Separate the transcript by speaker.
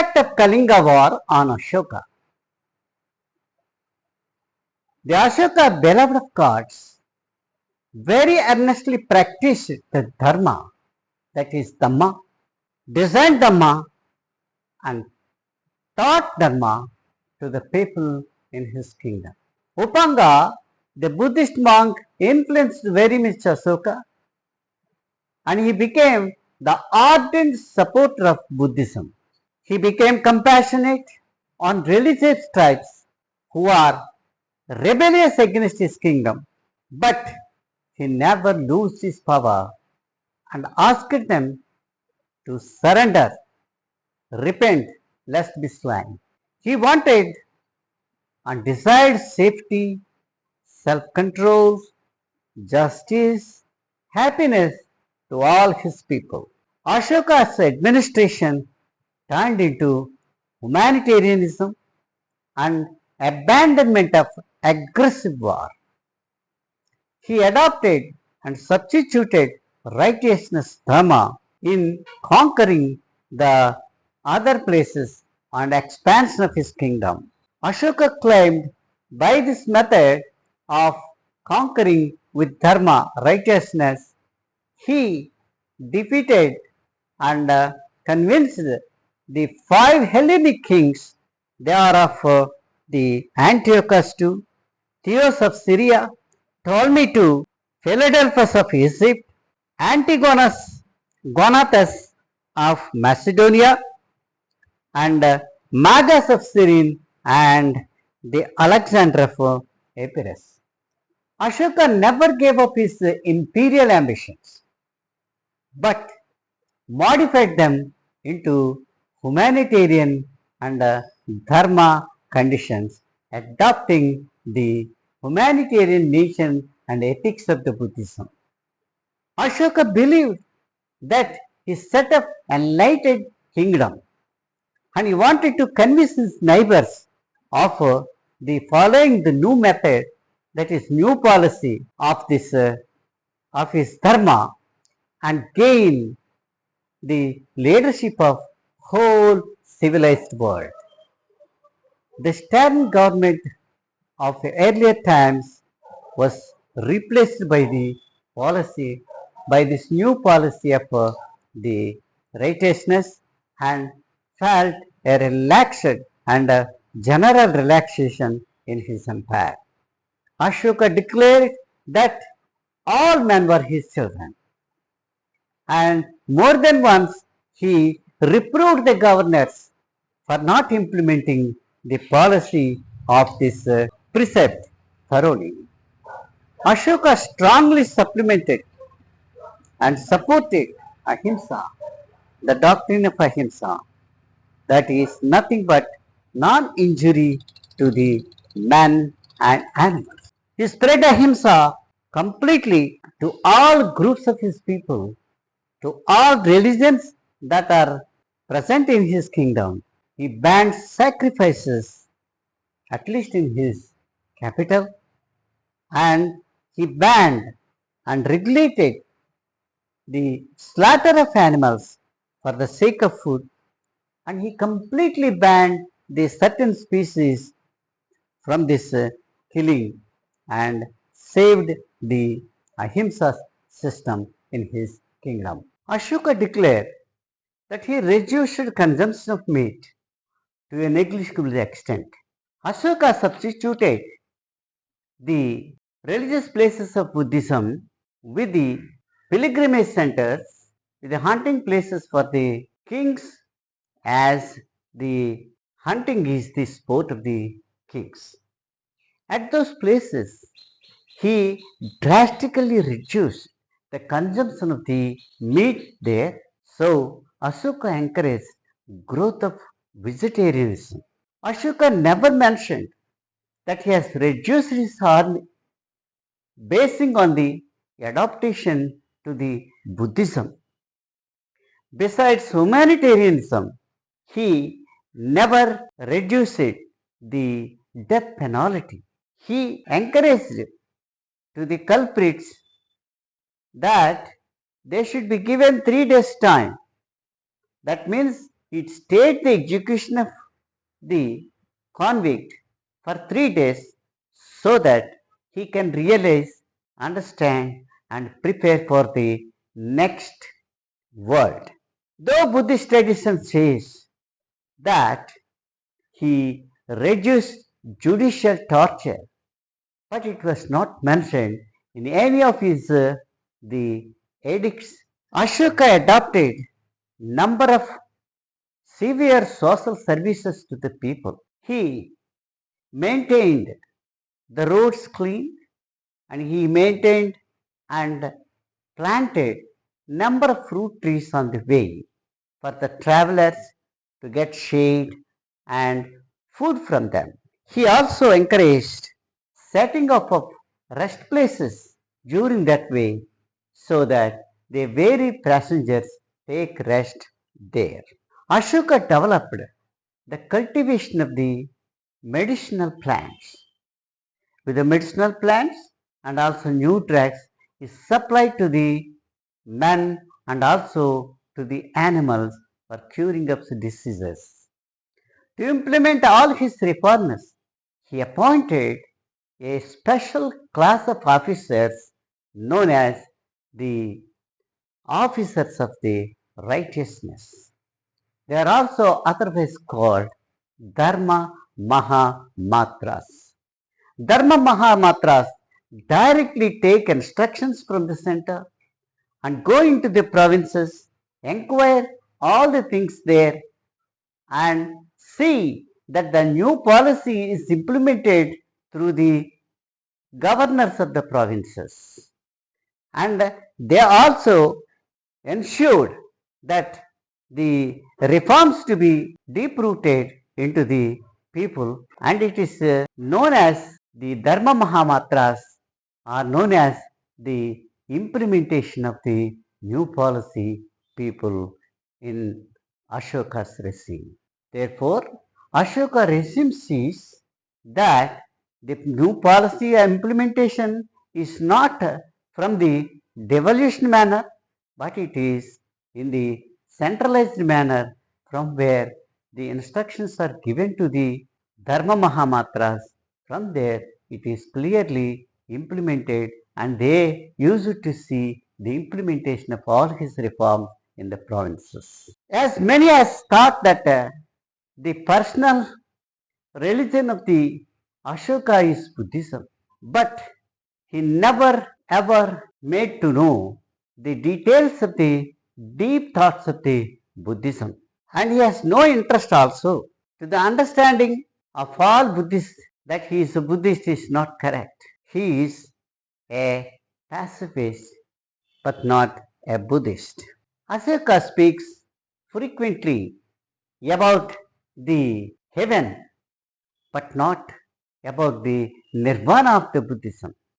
Speaker 1: Impact of Kalinga War on Asoka. The Asoka, beloved of gods, very earnestly practiced the Dharma, that is Dhamma, designed Dhamma and taught Dharma to the people in his kingdom. Upanga, the Buddhist monk, influenced very much Asoka, and he became the ardent supporter of Buddhism. He became compassionate on religious tribes who are rebellious against his kingdom, but he never lost his power and asked them to surrender, repent, lest be slain. He wanted and desired safety, self-control, justice, happiness to all his people. Asoka's administration turned into humanitarianism and abandonment of aggressive war. He adopted and substituted righteousness Dharma in conquering the other places and expansion of his kingdom. Asoka claimed by this method of conquering with Dharma, righteousness, he defeated and convinced the 5 Hellenic kings. They are of the Antiochus II, Theos of Syria Ptolmy II, Philadelphus of Egypt, Antigonus, Gonathas of Macedonia, and Magas of Cyrene, and the Alexander of Epirus. Asoka never gave up his imperial ambitions, but modified them into humanitarian and Dharma conditions, adopting the humanitarian nation and ethics of the Buddhism. Asoka believed that he set up enlighted kingdom, and he wanted to convince his neighbours of the following the new method, that is new policy of this of his Dharma, and gain the leadership of whole civilized world. The stern government of earlier times was replaced by this new policy of the righteousness, and felt a relaxed and general relaxation in his empire. Asoka declared that all men were his children, and more than once he reproved the governors for not implementing the policy of this precept thoroughly. Asoka strongly supplemented and supported Ahimsa, the doctrine of Ahimsa, that is nothing but non-injury to the man and animals. He spread Ahimsa completely to all groups of his people, to all religions that are present in his kingdom. He banned sacrifices, at least in his capital, and he banned and regulated the slaughter of animals for the sake of food, and he completely banned the certain species from this killing and saved the Ahimsa system in his kingdom. Asoka declared that he reduced consumption of meat to a negligible extent. Asoka substituted the religious places of Buddhism with the pilgrimage centers, with the hunting places for the kings, as the hunting is the sport of the kings. At those places, he drastically reduced the consumption of the meat there. So Asoka encouraged growth of vegetarianism. Asoka never mentioned that he has reduced his army basing on the adaptation to the Buddhism. Besides humanitarianism, he never reduced the death penalty. He encouraged to the culprits that they should be given 3 days time. That means it stayed the execution of the convict for 3 days so that he can realize, understand, and prepare for the next world. Though Buddhist tradition says that he reduced judicial torture, but it was not mentioned in any of his the edicts. Ashoka adopted number of severe social services to the people. He maintained the roads clean, and he maintained and planted number of fruit trees on the way for the travelers to get shade and food from them. He also encouraged setting up of rest places during that way so that the weary passengers take rest there. Ashoka developed the cultivation of the medicinal plants. With the medicinal plants and also new drugs is supplied to the men and also to the animals for curing of diseases. To implement all his reforms, he appointed a special class of officers known as the officers of the righteousness. They are also otherwise called Dharma Mahamatras. Dharma Mahamatras directly take instructions from the center and go into the provinces, inquire all the things there, and see that the new policy is implemented through the governors of the provinces. And they also ensured that the reforms to be deep rooted into the people, and it is known as the Dharma Mahamatras are known as the implementation of the new policy people in Ashoka's regime. Therefore, Ashoka regime sees that the new policy implementation is not from the devolution manner, but it is in the centralized manner from where the instructions are given to the Dharma Mahamatras. From there, it is clearly implemented, and they use it to see the implementation of all his reforms in the provinces. As many as thought that the personal religion of the Ashoka is Buddhism, but he never ever made to know the details of the deep thoughts of the Buddhism. And he has no interest also to the understanding of all Buddhists that he is a Buddhist is not correct. He is a pacifist but not a Buddhist. Ashoka speaks frequently about the heaven but not about the nirvana of the Buddhism.